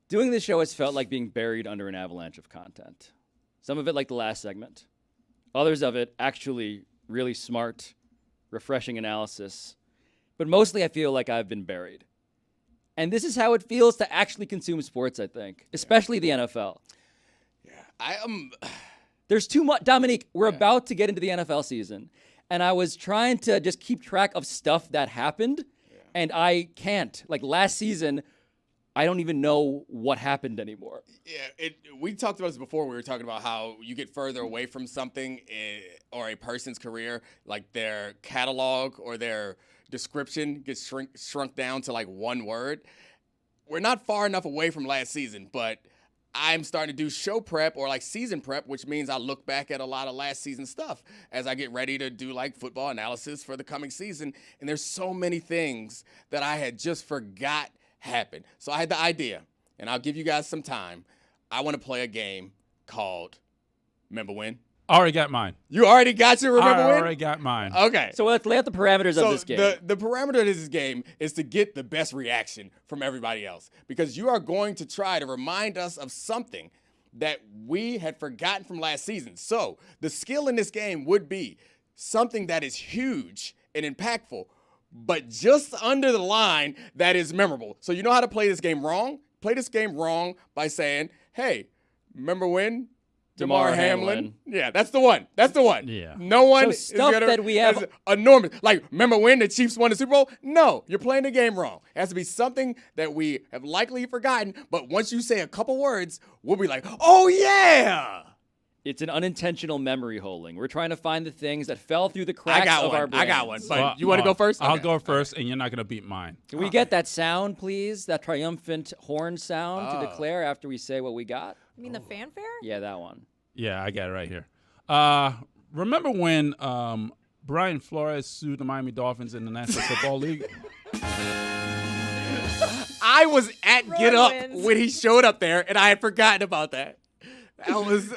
Doing this show has felt like being buried under an avalanche of content. Some of it like the last segment. Others of it actually really smart, refreshing analysis. But mostly I feel like I've been buried. And this is how it feels to actually consume sports, I think, especially the NFL. Yeah, There's too much. Domonique, we're about to get into the NFL season, and I was trying to just keep track of stuff that happened, and I can't. Like last season, I don't even know what happened anymore. Yeah, we talked about this before. We were talking about how you get further away from something or a person's career, like their catalog or their description gets shrunk down to like one word. We're not far enough away from last season, but I'm starting to do show prep or like season prep, which means I look back at a lot of last season stuff as I get ready to do like football analysis for the coming season. And there's so many things that I had just forgot happened. So I had the idea, and I'll give you guys some time. I want to play a game called Remember When? I already got mine. You already got your Remember When? I already got mine. Okay. So let's lay out the parameters of this game. The parameter of this game is to get the best reaction from everybody else, because you are going to try to remind us of something that we had forgotten from last season. So the skill in this game would be something that is huge and impactful, but just under the line that is memorable. So you know how to play this game wrong? Play this game wrong by saying, hey, remember when? Damar Hamlin. Yeah, that's the one. That's the one. Yeah. No one So is stuff gonna, that we have- that's enormous. Like, remember when the Chiefs won the Super Bowl? No, you're playing the game wrong. It has to be something that we have likely forgotten, but once you say a couple words, we'll be like, oh, yeah. It's an unintentional memory holding. We're trying to find the things that fell through the cracks of our brains. I got one. But you want to go first? I'll Okay. go first, and you're not going to beat mine. Can we get that sound, please? That triumphant horn sound to declare after we say what we got? You mean the fanfare? Yeah, that one. Yeah, I got it right here. Remember when Brian Flores sued the Miami Dolphins in the National Football League? I was at Roy Get Up wins. when he showed up there, and I had forgotten about that. That was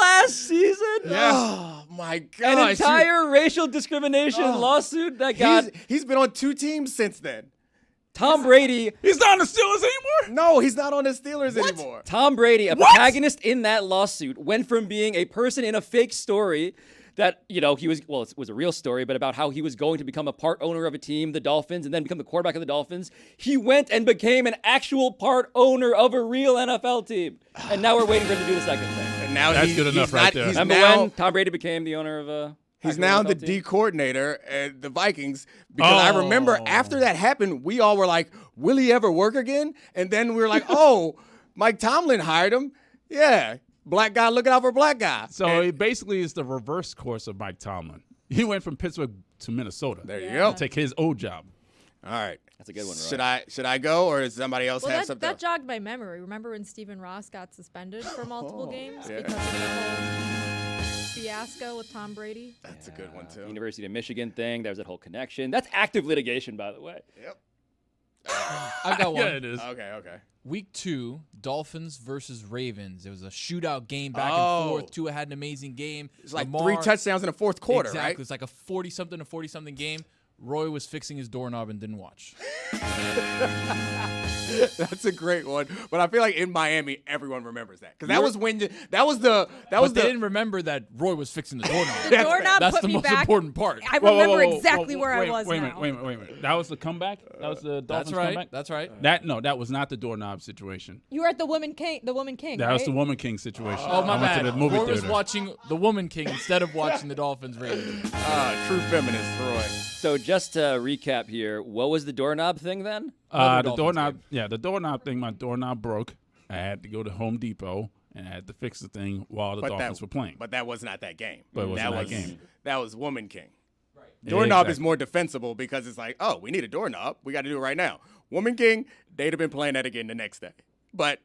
last season? Oh, my gosh. An entire racial discrimination lawsuit that got He's been on two teams since then. Tom Brady. He's not on the Steelers anymore? No, he's not on the Steelers anymore. Tom Brady, a protagonist in that lawsuit, went from being a person in a fake story that, he was, well, it was a real story, but about how he was going to become a part owner of a team, the Dolphins, and then become the quarterback of the Dolphins. He went and became an actual part owner of a real NFL team. And now we're waiting for him to do the second thing. And now That's good enough right there. Remember when Tom Brady became the owner of a He's actual now NFL the team? D coordinator at the Vikings, because I remember after that happened, we all were like, will he ever work again? And then we were like, oh, Mike Tomlin hired him. Yeah, black guy looking out for black guy. So it basically is the reverse course of Mike Tomlin. He went from Pittsburgh to Minnesota. There you go. Take his old job. All right. That's a good one, Roy. Should I go, or does somebody else Well, have that something? that jogged my memory. Remember when Stephen Ross got suspended for multiple games yeah. because of the whole fiasco with Tom Brady? That's a good one, too. University of Michigan thing. There was that whole connection. That's active litigation, by the way. Yep. I've got one. Yeah, it is. Okay. Week 2, Dolphins versus Ravens. It was a shootout game back Oh. and forth. Tua had an amazing game. It's like Lamar- 3 touchdowns in the fourth quarter, exactly. right? It's like a 40-something to 40-something game. Roy was fixing his doorknob and didn't watch. That's a great one. But I feel like in Miami, everyone remembers that, because that was when But they didn't remember that Roy was fixing the doorknob. The doorknob That's put the me most back. important part. I Whoa, whoa, remember whoa, whoa, exactly whoa, where I wait, was wait, now. Wait a minute. That was the comeback? That was the Dolphins That's right. comeback? That's right. That was not the doorknob situation. You were at the Woman King. The Woman King. That right? was the Woman King situation. Oh, my I went bad. to the movie Roy was theater. watching The Woman King instead of watching the Dolphins Ravens. true feminist, Roy. So just to recap here, what was the doorknob thing then? Another The Dolphins doorknob. game. Yeah, the doorknob thing. My doorknob broke. I had to go to Home Depot and I had to fix the thing while the Dolphins were playing. But that was not that game. But it wasn't that was game. That was Woman King. Yeah, Doorknob is exactly. more defensible because it's like, oh, we need a doorknob. We got to do it right now. Woman King, they'd have been playing that again the next day. But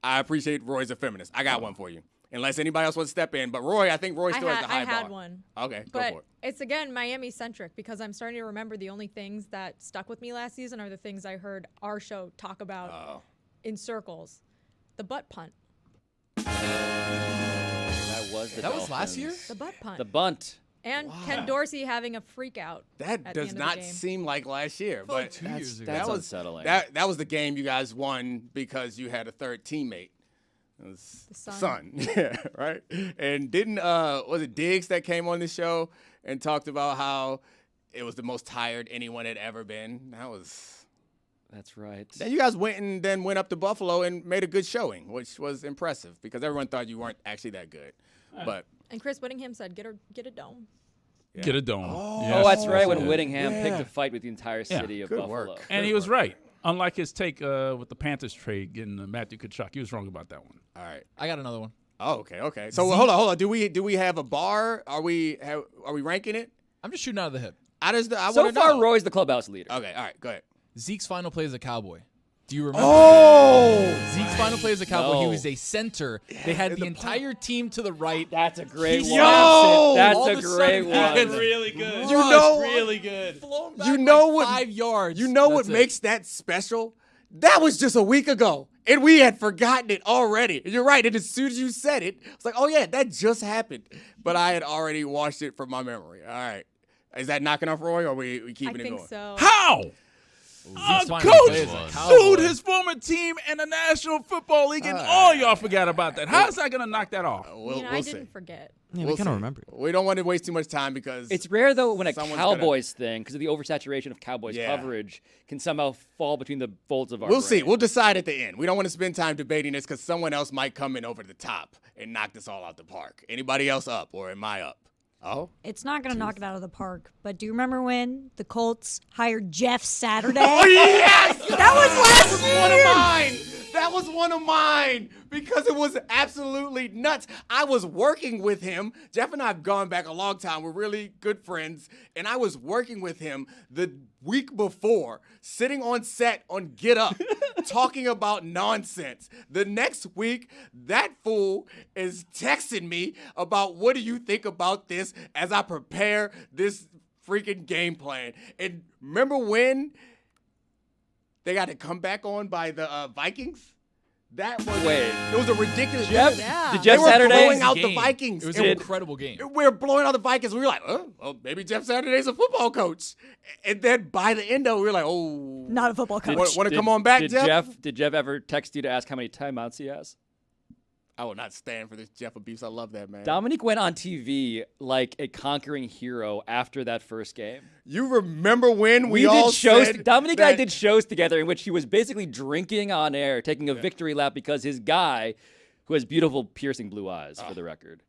I appreciate Roy's a feminist. I got one for you. Unless anybody else wants to step in. But Roy, I think Roy still has the high bar. I had one. Okay, go But for it. it's, again, Miami-centric, because I'm starting to remember the only things that stuck with me last season are the things I heard our show talk about in circles. The butt punt. That was the That was last Dolphins. year? The butt punt. The bunt. And Ken Dorsey having a freak out. That at does the end not of the game. seem like last year. feel like But 2 years ago. That's was unsettling. That was the game you guys won because you had a third teammate. It was The Sun. Sun. Yeah, right? And didn't was it Diggs that came on the show and talked about how it was the most tired anyone had ever been? That's right. Then you guys then went up to Buffalo and made a good showing, which was impressive because everyone thought you weren't actually that good. But And Chris Whittingham said, "Get a dome." Get a dome. Oh, that's right. When Yeah. Whittingham picked a fight with the entire city of good Buffalo. work. And he was right. Unlike his take with the Panthers trade getting Matthew Tkachuk, he was wrong about that one. all right. I got another one. Oh, okay. So hold on. Do we have a bar? Are we ranking it? I'm just shooting out of the hip. I So wanna far, know. Roy's the clubhouse leader. Okay, all right, go ahead. Zeke's final play as a Cowboy. Do you remember? Oh, Zeke's final play as a Cowboy. No. He was a center. They had the entire team to the right. That's a great He one. Yo! That's All a of a great sudden, one. really good. You know- really good. Flown back You know like what- 5 yards. you know what That's it. makes that special? That was just a week ago, and we had forgotten it already. You're right. And as soon as you said it, it's like, oh yeah, that just happened. But I had already washed it from my memory. All right, is that knocking off Roy, or are we keeping I it think going? so. How? Zeke's final Coach play as a Cowboy. sued his former team in the National Football League, and all y'all forgot about that. How's that going to knock that off? We'll, I we'll didn't see. forget. Yeah, We'll we kind see. of remember it. We don't want to waste too much time because It's rare, though, when a Someone's gonna- Cowboys thing, because of the oversaturation of Cowboys Yeah. coverage, can somehow fall between the folds of our We'll see. brain. We'll decide at the end. We don't want to spend time debating this because someone else might come in over the top and knock this all out the park. Anybody else up, or am I up? Oh, It's not going to knock it out of the park, but do you remember when the Colts hired Jeff Saturday? yes! That was last one of year! mine. That was one of mine because it was absolutely nuts. I was working with him. Jeff and I have gone back a long time. We're really good friends. And I was working with him the week before, sitting on set on Get Up, talking about nonsense. The next week, that fool is texting me about what do you think about this as I prepare this freaking game plan. And remember when they got to come back on by the Vikings? That was it was a ridiculous. Jeff? Yeah. Did They Jeff were Saturday? blowing out the Game. Vikings. It was And an incredible game. we were blowing out the Vikings. We were like, oh, well, maybe Jeff Saturday's a football coach. And then by the end of it, we were like, oh. Not a football coach. Want to come on back, did Jeff? Did Jeff ever text you to ask how many timeouts he has? I will not stand for this Jeff abuse. I love that, man. Domonique went on TV like a conquering hero after that first game. You remember when we did all shows. said Domonique and I that- did shows together in which he was basically drinking on air, taking a victory lap because his guy, who has beautiful piercing blue eyes, for the record,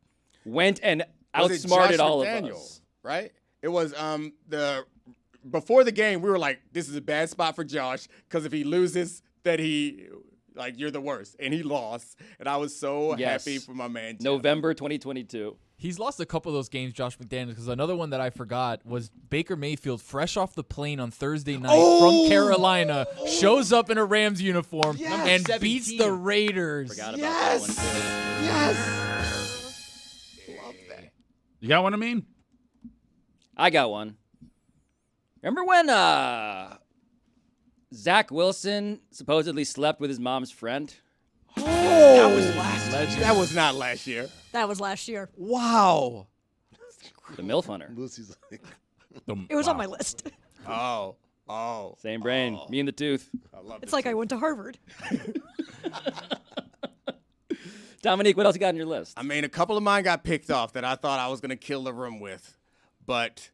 went and Was it outsmarted Josh all McDaniel, of us. right? It was before the game. We were like, this is a bad spot for Josh because if he loses, that you're the worst, and he lost, and I was so Yes. happy for my man. Jeff. November 2022. He's lost a couple of those games, Josh McDaniels, because another one that I forgot was Baker Mayfield, fresh off the plane on Thursday night from Carolina, shows up in a Rams uniform and beats the Raiders. Forgot about that one Yes, too. yes. Love that. You got one, I mean? I got one. Remember when Zach Wilson supposedly slept with his mom's friend? That was last year. That was not last year. That was last year. Wow. The MILF Hunter. Lucy's like, It was on my list. Oh. Same brain. Me and the tooth. I love It's like I went to Harvard. Domonique, what else you got on your list? I mean, a couple of mine got picked off that I thought I was going to kill the room with. But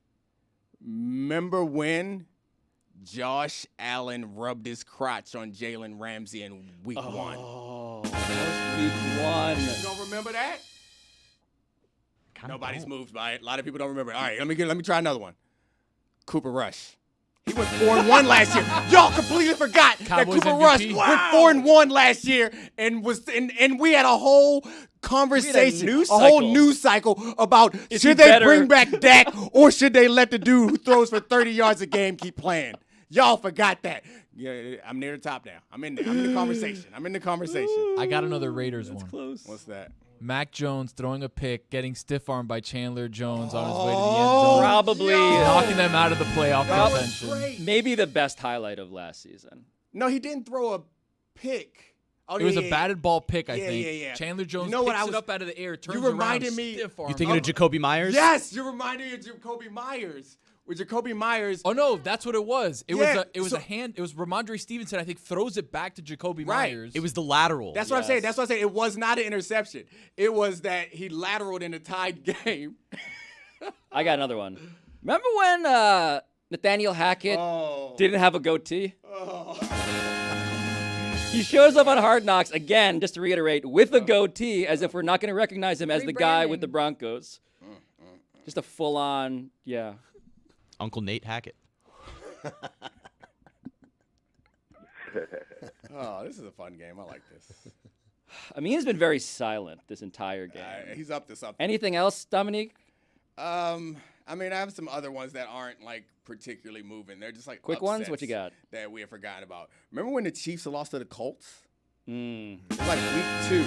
remember when Josh Allen rubbed his crotch on Jalen Ramsey in week 1? Oh, that was week 1. You don't remember that? Nobody's moved by it. A lot of people don't remember it. All right, let me try another one. Cooper Rush. He went 4-1 last year. Y'all completely forgot Cowboys that Cooper MVP. Rush went 4-1 last year and we had a whole conversation, news a whole cycle. news cycle about Is should he they better? bring back Dak or should they let the dude who throws for 30 yards a game keep playing? Y'all forgot that. Yeah, I'm near the top now. I'm in the conversation. I got another Raiders one. Close. What's that? Mac Jones throwing a pick, getting stiff-armed by Chandler Jones on his way to the end zone. Probably Knocking them out of the playoff contention. maybe the best highlight of last season. No, he didn't throw a pick. Oh, It was yeah, a batted ball pick, I Yeah, think. yeah, yeah. Chandler Jones You know what picks I was- it up out of the air, turns reminded around, me- stiff arm. You thinking of Jacoby Myers? Yes, you reminded me of Jacoby Myers. With Jacoby Myers. Oh no, that's what it was. It Yeah, was so- a hand. It was Ramondre Stevenson. I think throws it back to Jacoby Right. Myers. It was the lateral. That's what I'm saying. That's what I'm saying. It was not an interception. It was that he lateraled in a tied game. I got another one. Remember when Nathaniel Hackett didn't have a goatee? He shows up on Hard Knocks again, just to reiterate, with a goatee, as if we're not going to recognize him as the guy with the Rebranding. Broncos. Just a full-on, yeah. Uncle Nate Hackett. Oh, this is a fun game. I like this. Amin's been very silent this entire game. He's up to something. Anything else, Domonique? I mean, I have some other ones that aren't like particularly moving. They're just like Quick ones? What you upsets got? that we have forgotten about? Remember when the Chiefs lost to the Colts? Mm. It was like week 2,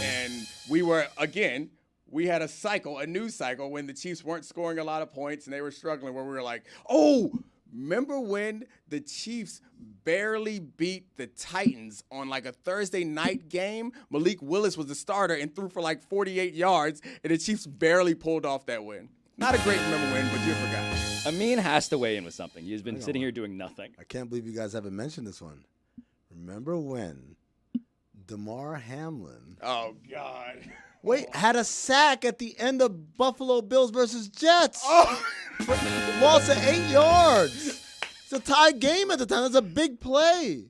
and we had a new cycle when the Chiefs weren't scoring a lot of points and they were struggling. Where we were like, oh, remember when the Chiefs barely beat the Titans on like a Thursday night game? Malik Willis was the starter and threw for like 48 yards, and the Chiefs barely pulled off that win. Not a great remember win, but you forgot. Amin has to weigh in with something. He's been sitting here doing nothing. I can't believe you guys haven't mentioned this one. Remember when Damar Hamlin had a sack at the end of Buffalo Bills versus Jets? Lost at 8 yards. It's a tied game at the time. It's a big play.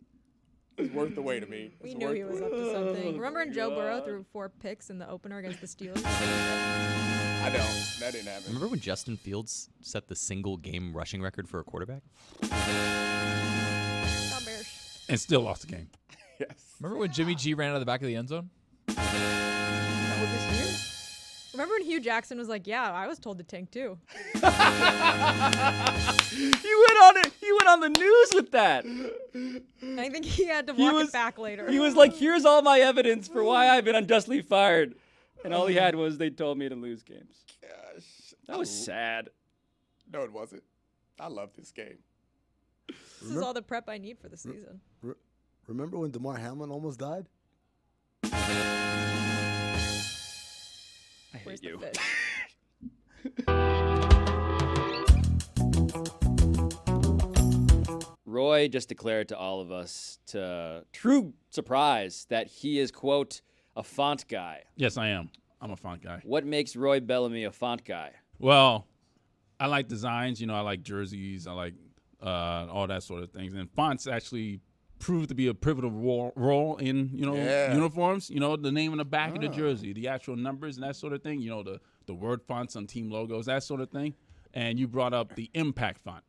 It's worth the wait to me. We knew he was up to something. Remember when Joe Burrow threw 4 picks in the opener against the Steelers? I don't. That didn't happen. Remember when Justin Fields set the single game rushing record for a quarterback? Not Bears. And still lost the game. Yes. Remember when Jimmy G ran out of the back of the end zone? That was this year? Remember when Hugh Jackson was like, "Yeah, I was told to tank too." He went on it. He went on the news with that. And I think he had to walk it back later. He was like, "Here's all my evidence for why I've been unjustly fired," and all he had was they told me to lose games. Gosh. That was sad. No, it wasn't. I love this game. This is all the prep I need for the season. Remember when Damar Hamlin almost died? I Where's hate you. the fish? Roy just declared to all of us, to true surprise, that he is, quote, a font guy. Yes, I am. I'm a font guy. What makes Roy Bellamy a font guy? Well, I like designs. I like jerseys. I like all that sort of things. And fonts actually prove to be a pivotal role in, uniforms. The name on the back of the jersey, the actual numbers and that sort of thing. The word fonts on team logos, that sort of thing. And you brought up the impact font.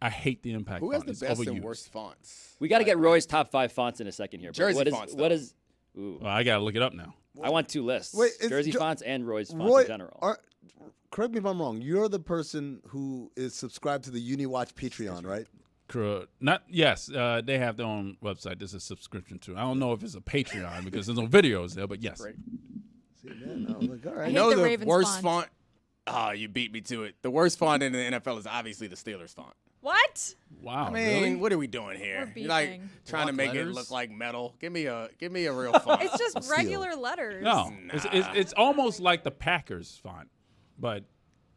I hate the impact Who font. has the It's best and overused. worst fonts? We got to get Roy's top 5 fonts in a second here. but Jersey fonts, though. Ooh, Well, I got to look it up now. I want 2 lists. Wait, it's Jersey fonts and Roy's fonts Roy, in general. correct me if I'm wrong. You're the person who is subscribed to the UniWatch Patreon, right? Yes, they have their own website. There's a subscription to. I don't know if it's a Patreon because there's no videos there, but yes. Great. See, man, I was like, all I right. hate You know the the Ravens worst font. font? You beat me to it. The worst font in the NFL is obviously the Steelers font. What? Wow, I mean, really? what are we doing here? We're You're like beefing. trying to Block make it letters? look like metal. Give me a real font. It's just regular letters. No, it's almost like the Packers font, but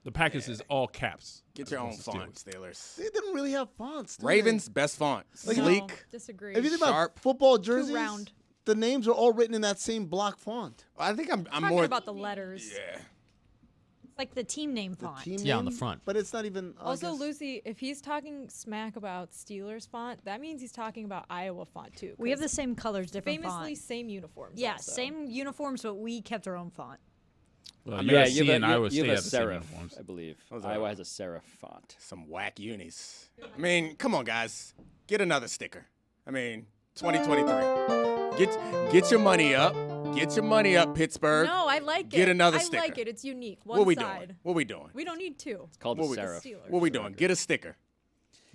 the Packers is all caps. Get your own as opposed to font, Steelers. Steelers. They didn't really have fonts. did Ravens, best font. Like, Sleek. No, disagree. They? If you think about Sharp. football jerseys, round. the names are all written in that same block font. I think I'm Talking more about the letters. Yeah. Like the team name font. Team Yeah, on name, the front. But it's not even. I Also, guess- Lucy, if he's talking smack about Steelers font, that means he's talking about Iowa font too. We have the 'cause same colors, different famously font. same uniforms. Yeah, also. same uniforms, but we kept our own font. Well, Yeah, USC you have and a, Iowa you State have a have the same serif, uniforms. I believe. How's that? Iowa has a serif font. Some whack unis. I mean, come on, guys. Get another sticker. I mean, 2023. Get your money up. Get your money up, Pittsburgh. No, I like it. Get another I sticker. like it. It's unique. One What we side. doing? What we doing? We don't need 2. It's called What a we- serif. Steelers. What we doing? Get a sticker.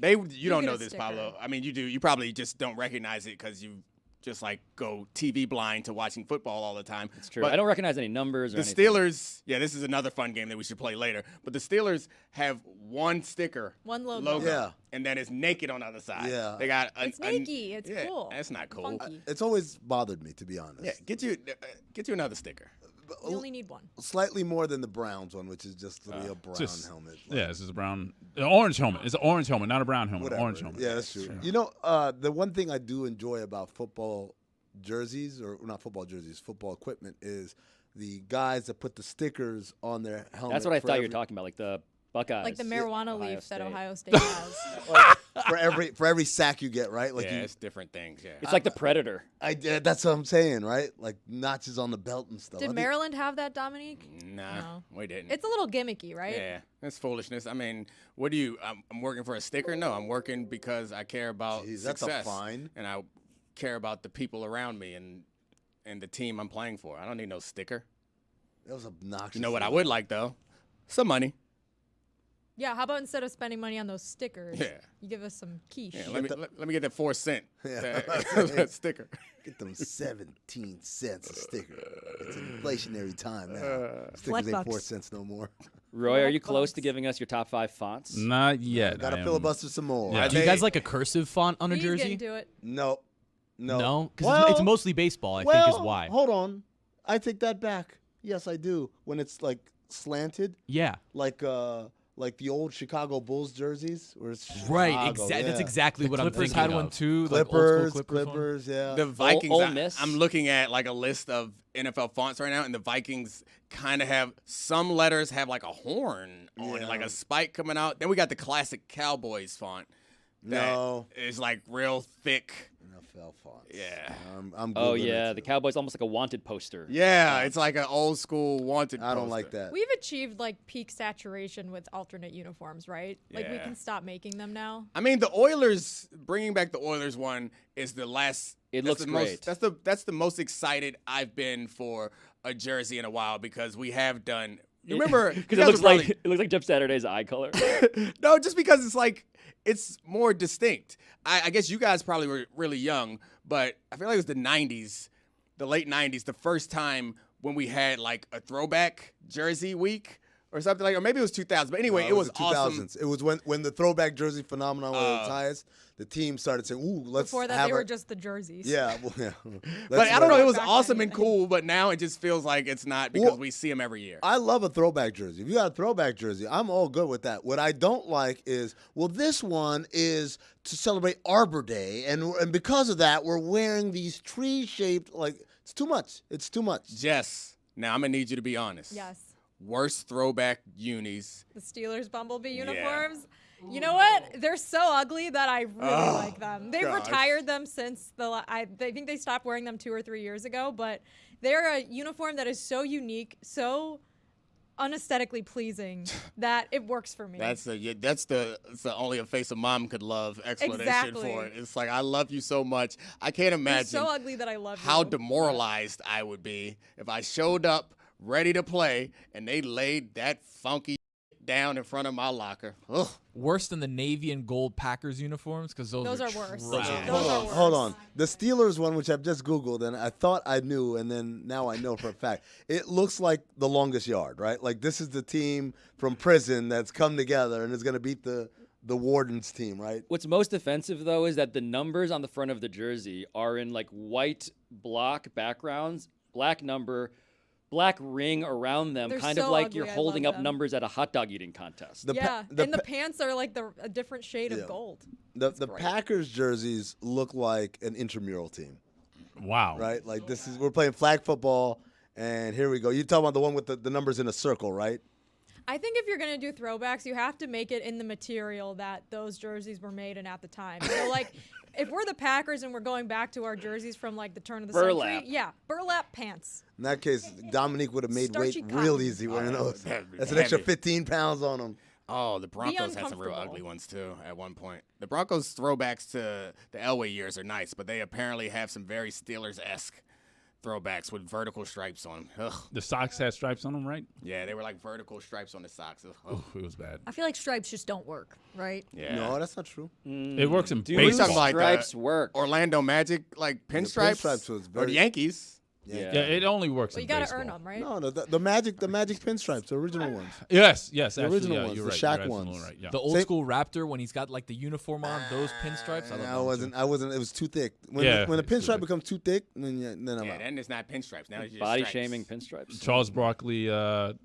You don't get know a this, sticker. Pablo. I mean, you do. You probably just don't recognize it because you just like go TV blind to watching football all the time. It's true. But I don't recognize any numbers or the anything. Steelers, yeah, this is another fun game that we should play later. But the Steelers have one sticker, One logo. Yeah. and then it's naked on the other side. Yeah. They got It's naked. It's yeah, cool. That's not cool. Funky. It's always bothered me, to be honest. Yeah, get you another sticker. You only need one. Slightly more than the Browns one, which is just a brown just- helmet. Yeah, this is a brown, an orange helmet. It's an orange helmet, not a brown helmet. Whatever. Orange helmet. Yeah, that's true. You know, the one thing I do enjoy about football jerseys, or not football jerseys, football equipment, is the guys that put the stickers on their helmet. That's what I for thought you every- were talking about, like the Buckeyes. Like the marijuana Ohio leaf that State. Ohio State has. for every sack you get, right? Like Yeah, you, it's different things. Yeah. It's like the Predator. that's what I'm saying, right? Like notches on the belt and stuff. I Did think- Maryland have that, Dominique? Nah, No. we didn't. It's a little gimmicky, right? Yeah, that's foolishness. I mean, what do you? I'm working for a sticker? No, I'm working because I care about Jeez, that's a success, fine. and I care about the people around me and the team I'm playing for. I don't need no sticker. That was obnoxious. You know what I would like though? Some money. Yeah, how about instead of spending money on those stickers, Yeah. you give us some quiche? Yeah, let me get that 4 cent Yeah. that sticker. Get them 17 cents a sticker. It's an inflationary time now. Stickers Fleck ain't 4 bucks. cents no more. Roy, are you Black close to box. giving us your top 5 fonts? Not yet. Gotta I am- filibuster some more. Yeah. Do you guys like a cursive font on a He's jersey? getting to it. No. No, because Well- it's mostly baseball. I think is why. Hold on. I take that back. Yes, I do. When it's like slanted, Yeah. like the old Chicago Bulls jerseys, where it's Right. Chicago, That's yeah. exactly what I'm Clippers thinking had of. one too. like old school Clippers, Clippers one. Clippers, yeah. The Vikings. Ole Miss. I'm looking at like a list of NFL fonts right now, and the Vikings kind of have some letters have like a horn on it, Yeah. like a spike coming out. Then we got the classic Cowboys font. That No. is like real thick. NFL fonts. Yeah. I'm Oh, Googling yeah. it, The too. Cowboys almost like a wanted poster. Yeah, it's like an old school wanted. I don't poster. like that. We've achieved like peak saturation with alternate uniforms, right? Like we Yeah. can stop making them now. I mean, the Oilers bringing back the Oilers one is the last. It that's looks the great. That's the most excited I've been for a jersey in a while because we have done. You remember? Because you it guys looks were like it looks like Jeff Saturday's eye color. no, just because it's like it's more distinct. I guess you guys probably were really young, but I feel like it was the '90s, the late '90s, the first time when we had like a throwback jersey week or something like, or maybe it was 2000. But anyway, it was the awesome. 2000s. It was when the throwback jersey phenomenon was its highest. The team started saying, "Ooh, let's Before that, have they were our-" just the jerseys. Yeah, well, yeah. But Let's I don't know. let- It was back awesome then, and I cool, but now it just feels like it's not because Well, we see them every year. I love a throwback jersey. If you got a throwback jersey, I'm all good with that. What I don't like is, well, this one is to celebrate Arbor Day, and because of that, we're wearing these tree-shaped, like, it's too much. It's too much. Jess, now I'm gonna need you to be honest. Yes. Worst throwback unis. The Steelers Bumblebee uniforms. You know what? They're so ugly that I really like them. They've gosh. retired them since I think they stopped wearing them 2 or 3 years ago, but they're a uniform that is so unique, so unesthetically pleasing that it works for me. That's the only a face a mom could love explanation Exactly. for it. It's like I love you so much. I can't They're imagine so ugly that I love how you. demoralized I would be if I showed up ready to play and they laid that funky down in front of my locker. Ugh. Worse than the navy and gold Packers uniforms because those are are worse. trash. Those are worse. Hold on. The Steelers one, which I've just Googled, and I thought I knew, and then now I know for a fact. It looks like the longest yard, right? Like this is the team from prison that's come together and is going to beat the Warden's team, right? What's most offensive, though, is that the numbers on the front of the jersey are in like white block backgrounds, black number, black ring around them, They're kind of so like ugly, you're I holding love up them. numbers at a hot dog eating contest. The pa- Yeah, the and the pa- pants are like a different shade Yeah. of gold. The great. Packers jerseys look like an intramural team, Wow. right? Like we're playing flag football, and here we go. You're talking about the one with the numbers in a circle, right? I think if you're going to do throwbacks, you have to make it in the material that those jerseys were made in at the time. So, like, if we're the Packers and we're going back to our jerseys from, like, the turn of the Burlap. century, yeah, burlap pants. In that case, Domonique would have made Starchy weight real cotton. easy wearing those. that'd be That's an extra heavy. 15 pounds on them. Oh, the Broncos had some real uncomfortable. ugly ones too at one point. The Broncos throwbacks to the Elway years are nice, but they apparently have some very Steelers-esque throwbacks with vertical stripes on them. Ugh. The socks had stripes on them, right? Yeah, they were like vertical stripes on the socks. Ugh. Ooh, it was bad. I feel like stripes just don't work, right? Yeah. No, that's not true. It works in Dude, we baseball. talking like stripes work. Orlando Magic, like pinstripes, pinstripes was or very- the Yankees. Yeah. Yeah, it only works Well, in you gotta baseball. earn them, right? No, the magic pinstripes, the original ones. Yes, The actually, original yeah, ones, you're the right. Shaq You're absolutely ones. Right, yeah. The old Same- school Raptor when he's got like the uniform on, those pinstripes. I love them too. I wasn't. It was too thick. When Yeah, when the it's too pinstripe thick. becomes too thick, then I'm Yeah, out. then it's not pinstripes. Now it's just Body stripes. shaming pinstripes. Charles Barkley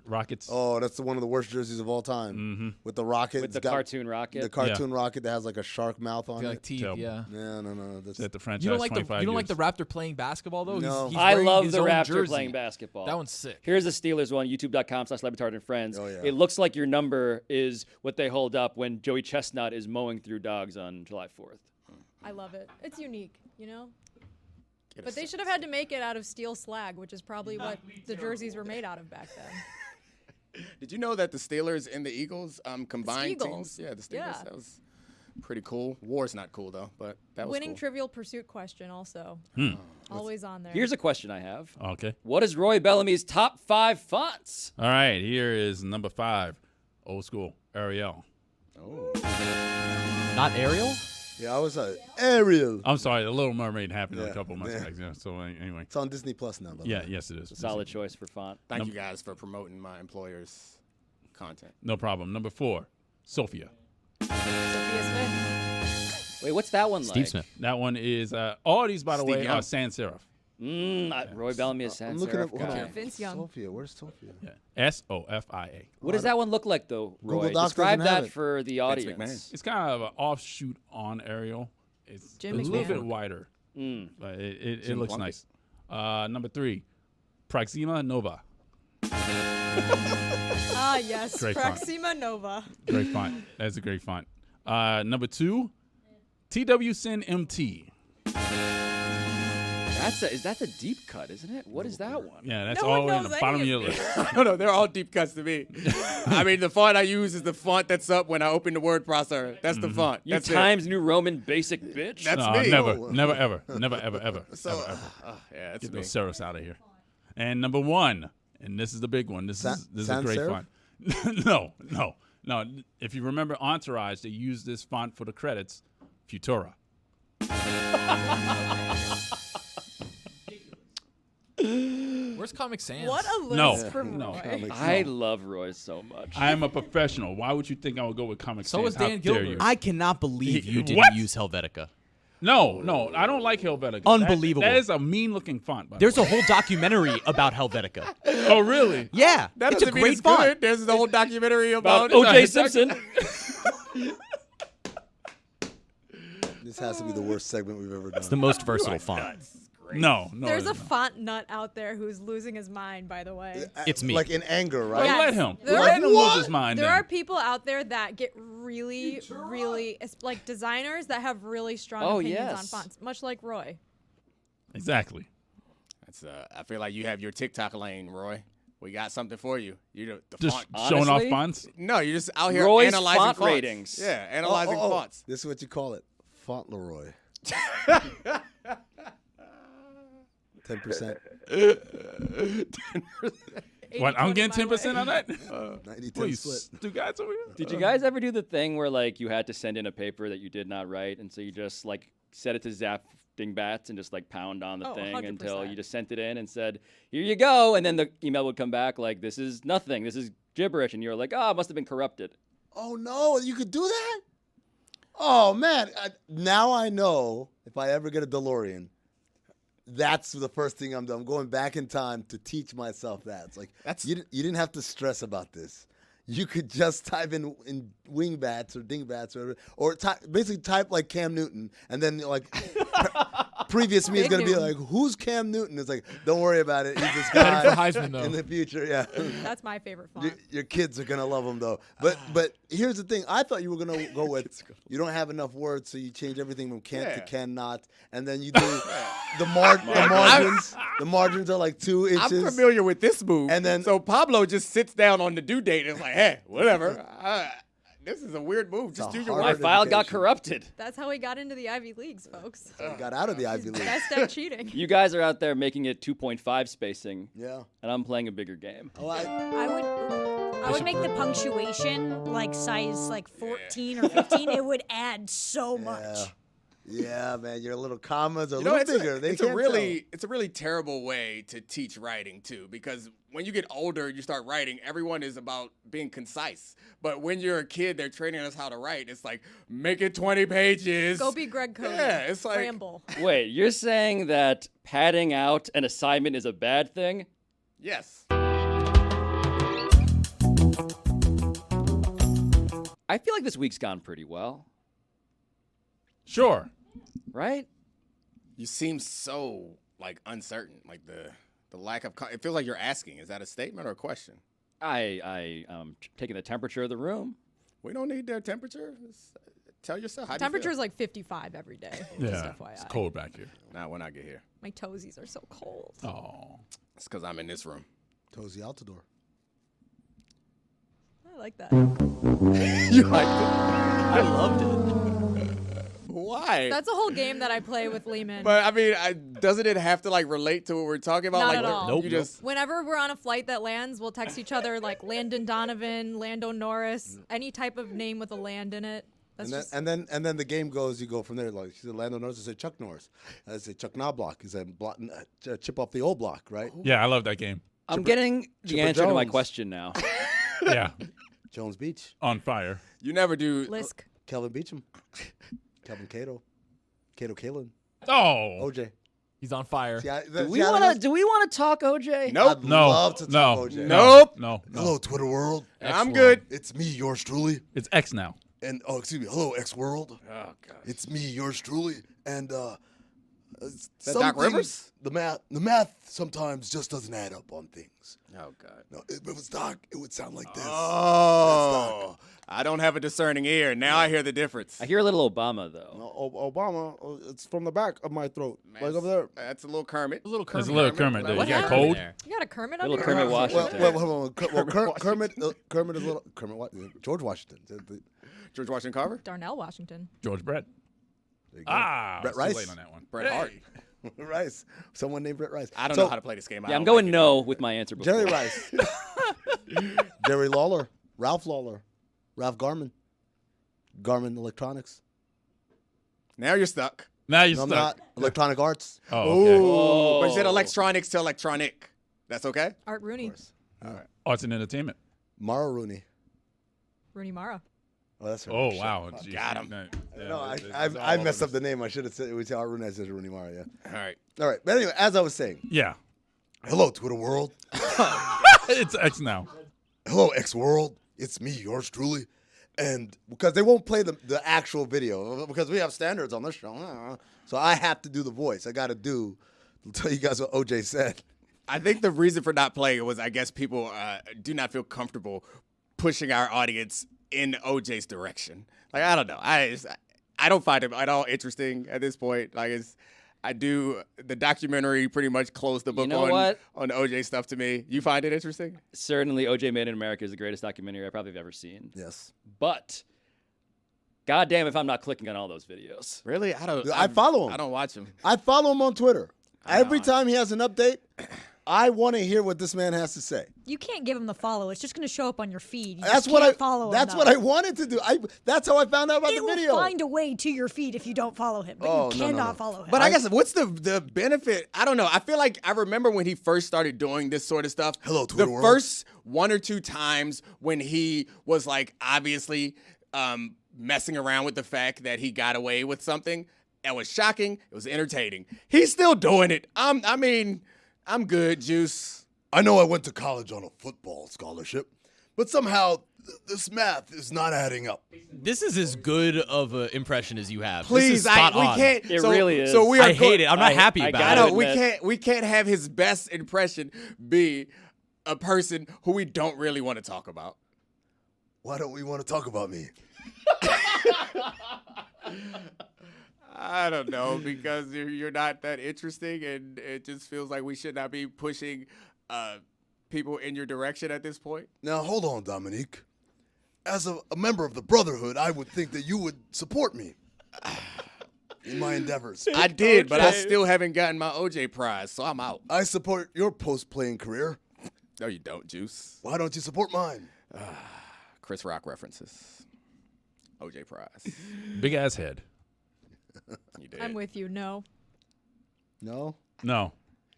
Rockets. Oh, that's one of the worst jerseys of all time. With the rocket, With it's the got cartoon rocket. the cartoon rocket that has like a shark mouth on Feel it. like teeth, Terrible. yeah. No. That's At the franchise You don't like 25 you don't like years. the Raptor playing basketball though? No. He's I wearing love his the own Raptor jersey. playing basketball. That one's sick. Here's the Steelers one, youtube.com/LeBatard and friends. Oh, yeah. It looks like your number is what they hold up when Joey Chestnut is mowing through dogs on July 4th. I love it. It's unique, you know? But they should have had to make it out of steel slag, which is probably what the jerseys were made out of back then. Did you know that the Steelers and the Eagles combined Steagles. teams? Yeah, the Steelers. Yeah. That was pretty cool. War's not cool though, but that was Winning cool. Trivial Pursuit question also. Always on there. Here's a question I have. Okay. What is Roy Bellamy's top 5 fonts? All right, here is number 5. Old school, Ariel. Not Ariel? Yeah, I was Ariel. I'm sorry, The Little Mermaid happened a Yeah, couple months yeah. back. Yeah, so anyway. It's on Disney Plus now. By the Yeah, way. yes, it is. Solid choice for font. Thank you guys for promoting my employer's content. No problem. Number 4, Sophia. Sophia Smith. Wait, what's that one like? Steve Smith. That one is, all these, by the Steve way, Young. are sans serif. Roy Bellamy is sans I'm looking serif up. hold guy. on. Vince Young. Sophia, where's Sophia? Yeah. S-O-F-I-A. What does that one look like, though, Roy? Google Docs Describe doesn't have that it. for the Vince audience. McMahon. It's kind of an offshoot on Ariel. It's Jim a little McMahon. bit wider, but it Jim looks Plunkett. nice. Number 3, Proxima Nova. Ah, yes. Great font. Proxima Nova. Great font. That's a great font. Number 2, TWSyn MT. Is that the deep cut, isn't it? What is that one? Yeah, that's No one all in knows the bottom of any your of list. No, they're all deep cuts to me. I mean, the font I use is the font that's up when I open the word processor. That's the font. You That's it. Times New Roman basic bitch. That's No, me. never, ever. Never, ever. So, ever, ever. yeah, that's Get me. those serifs out of here. And number 1, and this is the big one. This is a sans great serif? font. No. If you remember Entourage, they used this font for the credits. Futura. Where's Comic Sans? What a list No, from no. Roy. I love Roy so much. I am a professional. Why would you think I would go with Comic So Sans? is How Dan dare Gilbert. you? I cannot believe you didn't What? use Helvetica. No, I don't like Helvetica. Unbelievable. That is a mean-looking font. By There's the a way. whole documentary about Helvetica. Oh, really? Yeah, That it's a doesn't mean great font. good. There's the whole documentary about O.J. Simpson. This has to be the worst segment we've ever done. It's the most versatile font. No. There's a it's not. font nut out there who's losing his mind, by the way. It's me. Like in anger, right? Yes. Let him. There Let are- him lose his mind. There then. are people out there that get really, it's like designers that have really strong Oh, opinions on yes. fonts, much like Roy. Exactly. That's, I feel like you have your TikTok lane, Roy. We got something for you. You the Just font. showing off Honestly? fonts. No, you're just out here Roy's analyzing font fonts. ratings. Yeah, analyzing fonts. This is what you call it. Fauntleroy. 10%. What? I'm 80-20 getting my 10% way. on that? 90-10 What, you split. Stugotz over here? Did you guys ever do the thing where like you had to send in a paper that you did not write, and so you just like set it to zap dingbats and just like pound on the Oh, thing until 100%. you just sent it in and said, "Here you go," and then the email would come back like, "This is nothing. This is gibberish," and you're like, "Oh, it must have been corrupted." Oh, no. You could do that? Oh, man. Now I know if I ever get a DeLorean, that's the first thing I'm doing. I'm going back in time to teach myself that. It's like, you didn't have to stress about this. You could just type in wingbats or dingbats or basically type like Cam Newton, and then like previous me is Big going to be Newton. like, who's Cam Newton? It's like, don't worry about it. He's this Better for guy Heisman, though. in the future. Yeah. That's my favorite Your, font. your kids are gonna love them though. But here's the thing. I thought you were gonna go with you don't have enough words, so you change everything from can't to Yeah. cannot, and then you do the margins. The margins are like 2 I'm inches. familiar with this move. And then- so Pablo just sits down on the due date and is like, hey, whatever. This is a weird move. Just do your hard My work. file got education. corrupted. That's how he got into the Ivy Leagues, folks. Got out of the Ivy League. Best at cheating. You guys are out there making it 2.5 spacing, Yeah. and I'm playing a bigger game. Oh, I would make the punctuation like size like 14 or 15. It would add so much. Yeah, man. Your little commas are a You know, little bigger. it's a really terrible way to teach writing too, because when you get older, you start writing. Everyone is about being concise, but when you're a kid, they're training us how to write. It's like make it 20 pages. Go be Greg Cody. Yeah, it's like Ramble. Wait, you're saying that padding out an assignment is a bad thing? yes. I feel like this week's gone pretty well, Sure. right? You seem so like uncertain, like the lack of. It feels like you're asking. Is that a statement or a question? I taking the temperature of the room. We don't need their temperature. Tell yourself. How Temperature do is like 55 every day. Yeah. Just FYI. It's cold back here. Not when I get here. My toesies are so cold. Oh. It's because I'm in this room. Tozy Altador. I like that. You liked it? I loved it. Why? That's a whole game that I play with Lehman. But I mean, doesn't it have to like relate to what we're talking about? Not like, at all. Nope. You just Whenever we're on a flight that lands, we'll text each other like Landon Donovan, Lando Norris, any type of name with a land in it. That's just And then the game goes. You go from there. Like she said, Lando Norris. I say Chuck Norris. I say Chuck Knobloch. Is that chip off the old block, right? Yeah, I love that game. I'm getting the Chipper answer to my Jones. question now. Yeah. Jones Beach. On fire. you never do. Lisk. Kelvin Beecham. Kelvin Cato. Cato Kalin. Oh. OJ. He's on fire. See, Do we want to talk OJ? Nope. I'd No. love to no. talk OJ. Nope. No. Hello, Twitter world. I'm good. It's me, yours truly. It's X now. And excuse me, hello, X world. Oh god. It's me, yours truly. And that some Doc things- Rivers? The math sometimes just doesn't add up on things. Oh god. No, if it was Doc, it would sound like this. Oh. I don't have a discerning ear. Now I hear the difference. I hear a little Obama though. No, Obama. It's from the back of my throat, Man, like over there. That's a little Kermit. A little Kermit. There's a little Kermit there. You What got happened cold? There. You got a Kermit Little under Kermit your Washington. Well, Kermit is a little George Washington. George Washington Carver? Darnell Washington. George Brett. There you go. Ah. Brett too Rice. late on that one. Bret Hart. Rice. Someone named Brett Rice. I don't So, know how to play this game. I Yeah, I'm don't going like it. no with my answer before. Jerry Rice. Jerry Lawler. Ralph Lawler. Ralph Garman. Garmin Electronics. Now you're stuck. Now you're No, I'm stuck. not. Electronic Arts. Oh, okay. Ooh. But you said electronics to electronic. That's okay? Art Rooney. Arts and entertainment. Mara Rooney. Rooney Mara. Oh, that's her. Oh, Shit. wow. got him. No, I messed up the name. I should have said it was Art Rooney. I said Rooney Mara. Yeah. All right. All right. But anyway, as I was saying, Yeah. Hello, Twitter world. It's X now. Hello, X world. It's me, yours truly. And because they won't play the actual video because we have standards on this show, so I have to do the voice. I got to tell you guys what OJ said. I think the reason for not playing it was I guess people do not feel comfortable pushing our audience in OJ's direction. Like, I don't know. I don't find it at all interesting at this point. Like, the documentary pretty much closed the book You know what? on OJ stuff to me. You find it interesting? Certainly, OJ Made in America is the greatest documentary I probably have ever seen. Yes. But, goddamn if I'm not clicking on all those videos. Really? I follow him. I don't watch him. I follow him on Twitter. Every time he has an update, I want to hear what this man has to say. You can't give him the follow. It's just going to show up on your feed. You That's just what can't follow him. That's though. what I wanted to do. That's how I found out about It the will video. find a way to your feed if you don't follow him, but Oh, you no, cannot no. follow him. But I guess what's the benefit? I don't know. I feel like I remember when he first started doing this sort of stuff. Hello, Twitter The world. first one or two times when he was like obviously messing around with the fact that he got away with something. It was shocking. It was entertaining. He's still doing it. I'm good, Juice. I know I went to college on a football scholarship, but somehow this math is not adding up. This is as good of an impression as you have. This Please, is spot we on. can't. It so, really is. So we are I hate it. I'm not happy I about I it. know admit. we can't have his best impression be a person who we don't really want to talk about. Why don't we want to talk about me? I don't know, because you're not that interesting, and it just feels like we should not be pushing people in your direction at this point. Now, hold on, Domonique. as a member of the Brotherhood, I would think that you would support me in my endeavors. I did, but I still haven't gotten my OJ prize, so I'm out. I support your post-playing career. No, you don't, Juice. Why don't you support mine? Chris Rock references. OJ prize. Big ass head. You did. I'm with you. No. No? No.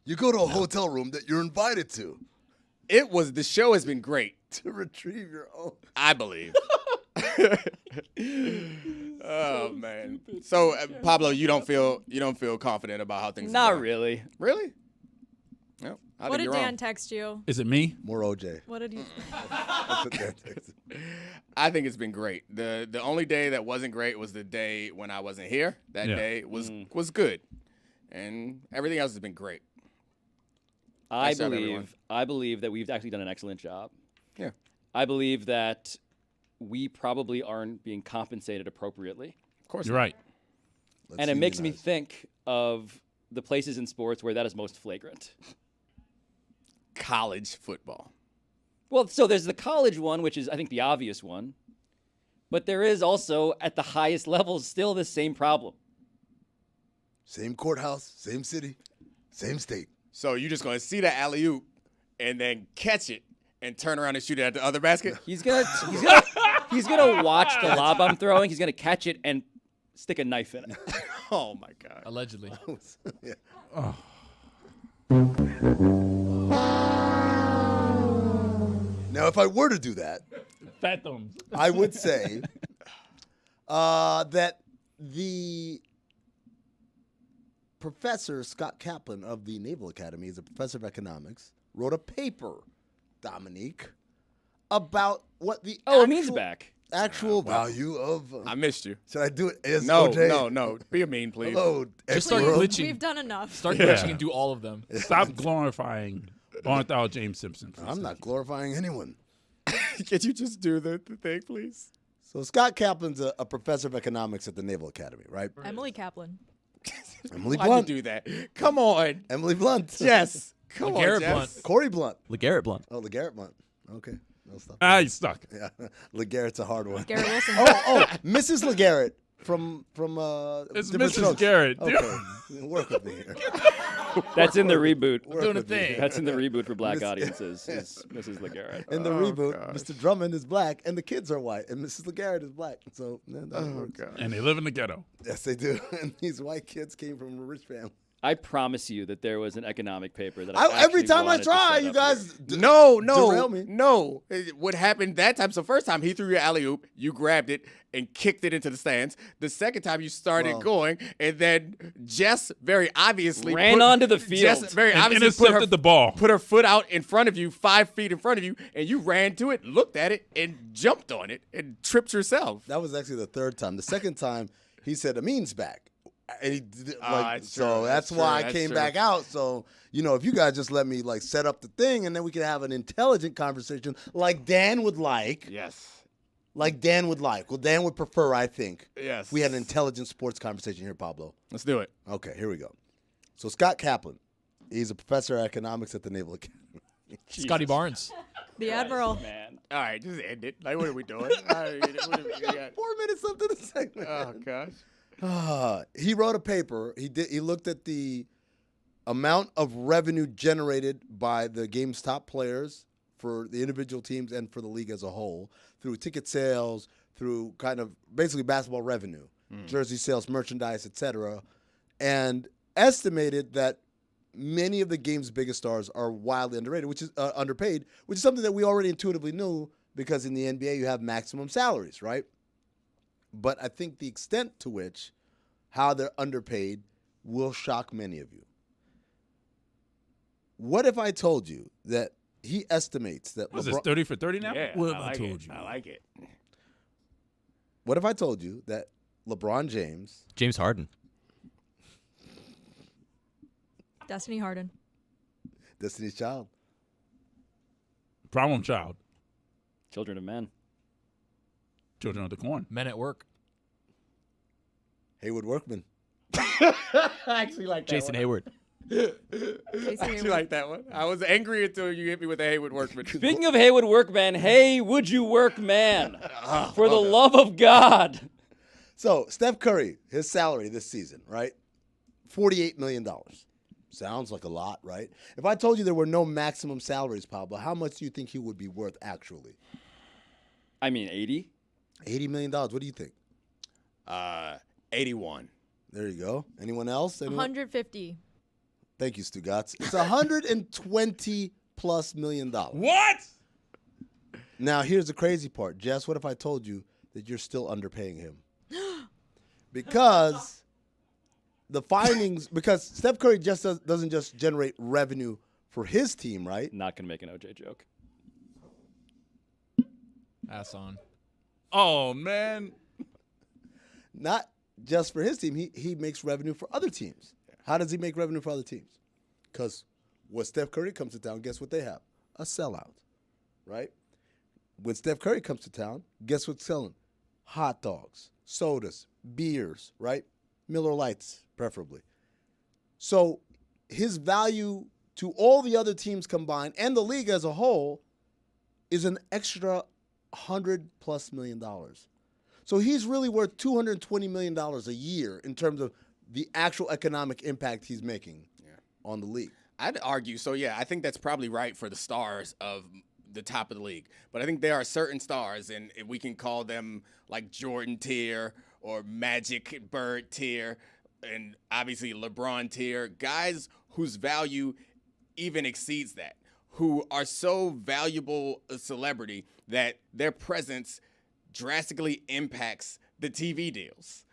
You go to a hotel room that you're invited to The show has been great, to retrieve your own. I believe. Oh man. So Pablo, you don't feel confident about how things are Not going? really. Really? No. I What think did you're Dan wrong. text you? Is it me? More OJ. What did you? That's what Dan texted. I think it's been great. The only day that wasn't great was the day when I wasn't here. That Yeah. day was good, and everything else has been great. I Nice job, everyone. believe that we've actually done an excellent job. Yeah. I believe that we probably aren't being compensated appropriately. Of course. You're right. Let's And it makes me unionize. think of the places in sports where that is most flagrant. College football. Well, so there's the college one, which is, I think, the obvious one. But there is also, at the highest levels, still the same problem. Same courthouse, same city, same state. So you're just gonna see the alley oop and then catch it and turn around and shoot it at the other basket? He's gonna watch the lob I'm throwing. He's gonna catch it and stick a knife in it. Oh my God. Allegedly. Yeah. Now, if I were to do that, Fat thumbs. I would say that the Professor Scott Kaplan of the Naval Academy is a professor of economics, wrote a paper, Domonique, about what the Amin's back. actual value of. I missed you. Should I do it as No, OJ? no. Be a mean, please. Hello, Just start everyone. glitching. We've done enough. Start glitching and do all of them. Stop glorifying Ornithal James Simpson. I'm not glorifying anyone. Could you just do the thing, please? So Scott Kaplan's a professor of economics at the Naval Academy, right? Emily Kaplan. Emily Why'd Blunt. you do that? Come on. Emily Blunt. Jess. Come on, Garrett Jess. Blunt. Corey Blunt. LeGarrette Blunt. Oh, LeGarrette Blunt. Okay. No stuff. You stuck. Yeah. LeGarrette's a hard one. Garrett Wilson. Oh, Mrs. LeGarrette from It's Different Mrs. Strokes. Garrett. Okay. Work with me here. That's in the reboot. Work Doing a with me thing. here. That's in the reboot for black audiences. Is Mrs. LeGarrette. In the reboot, Mr. Drummond is black and the kids are white, and Mrs. LeGarrette is black. So that works. And they live in the ghetto. Yes, they do. And these white kids came from a rich family. I promise you that there was an economic paper that Every actually time I wanted to try, set you up guys. here. No. Derail me. No. What happened that time? So first time he threw your alley oop, you grabbed it and kicked it into the stands. The second time you started going, and then Jess very obviously Ran onto the field. Jess very And obviously intercepted the ball. put her foot out in front of you, 5 feet in front of you, and you ran to it, looked at it, and jumped on it and tripped yourself. That was actually the third time. The second time, he said Amin's back. And he did, that's so true. that's That's why I true. came That's back out. So, if you guys just let me set up the thing and then we can have an intelligent conversation like Dan would like. Yes. Like Dan would like. Well, Dan would prefer, I think. Yes. We had an intelligent sports conversation here, Pablo. Let's do it. Okay, here we go. So Scott Kaplan, he's a professor of economics at the Naval Academy. Scotty Barnes. The Admiral. Man. All right, just end it. Like, what are we doing? All right, what are we got? 4 minutes up to the segment. Oh gosh. He wrote a paper. He looked at the amount of revenue generated by the game's top players for the individual teams and for the league as a whole through ticket sales, through kind of basically basketball revenue, jersey sales, merchandise, etc., and estimated that many of the game's biggest stars are wildly underrated, which is underpaid, which is something that we already intuitively knew because in the NBA you have maximum salaries, right? But I think the extent to which how they're underpaid will shock many of you. What if I told you that he estimates that What's this, 30 for 30 now? Yeah, What I have like told it. you? I like it. What if I told you that LeBron James, James Harden. Destiny Harden. Destiny's Child, Problem child. Children of men. Children of the corn. Men at work. Haywood Workman, I actually like that Jason Hayward. You like that one? I was angry until you hit me with a Haywood Workman. Speaking of Haywood Workman, hey, would you work, man? For the love of God. So, Steph Curry, his salary this season, right? $48 million. Sounds like a lot, right? If I told you there were no maximum salaries, Pablo, how much do you think he would be worth actually? I mean, 80? $80 million. What do you think? 81. There you go. Anyone else? 150. Thank you, Stugotz. It's $120+ million. What? Now, here's the crazy part. Jess, what if I told you that you're still underpaying him? Because the findings, because Steph Curry just doesn't just generate revenue for his team, right? Not going to make an OJ joke. Pass on. Oh, man. Not just for his team. He makes revenue for other teams. How does he make revenue for other teams? Because when Steph Curry comes to town, guess what they have? A sellout, right? When Steph Curry comes to town, guess what's selling? Hot dogs, sodas, beers, right? Miller Lights, preferably. So his value to all the other teams combined and the league as a whole is an extra $100+ million. So he's really worth $220 million a year in terms of the actual economic impact he's making on the league. I'd argue, so yeah, I think that's probably right for the stars of the top of the league. But I think there are certain stars, and we can call them like Jordan tier or Magic Bird tier, and obviously LeBron tier, guys whose value even exceeds that, who are so valuable a celebrity that their presence drastically impacts the TV deals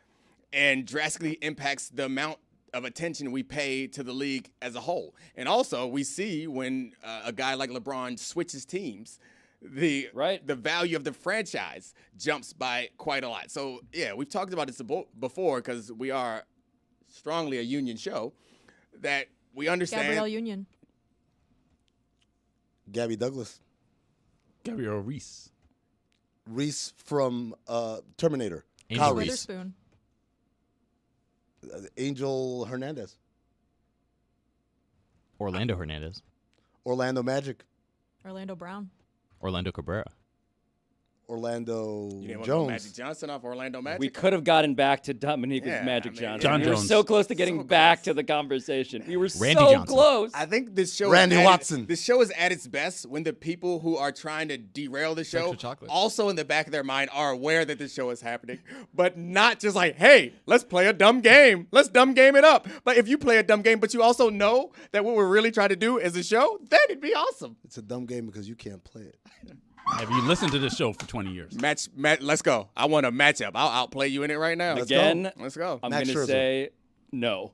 and drastically impacts the amount of attention we pay to the league as a whole. And also, we see when a guy like LeBron switches teams, the value of the franchise jumps by quite a lot. So, yeah, we've talked about this before because we are strongly a union show, that we understand. Gabrielle Union. Gabby Douglas. Gabrielle Reese. Reese from Terminator. Angel Kyle Reese. Reese. Witherspoon. Angel Hernandez. Orlando Hernandez. Orlando Magic. Orlando Brown. Orlando Cabrera. Orlando You didn't want to go Jones. Magic Johnson off Orlando Magic? We could have gotten back to Domonique with Yeah, Magic I mean, Johnson. John we were Jones. so close to getting So back close. to the conversation. We were Randy so Johnson. close. I think this show Randy Watson. This show is at its best when the people who are trying to derail the show Extra chocolate. also in the back of their mind are aware that this show is happening, but not just like, hey, let's play a dumb game. Let's dumb game it up. But if you play a dumb game, but you also know that what we're really trying to do is a show, then it'd be awesome. It's a dumb game because you can't play it. Have you listened to this show for 20 years? Match, let's go. I want a matchup. I'll outplay you in it right now. Again, Let's go. I'm Max going to Scherzer. say no.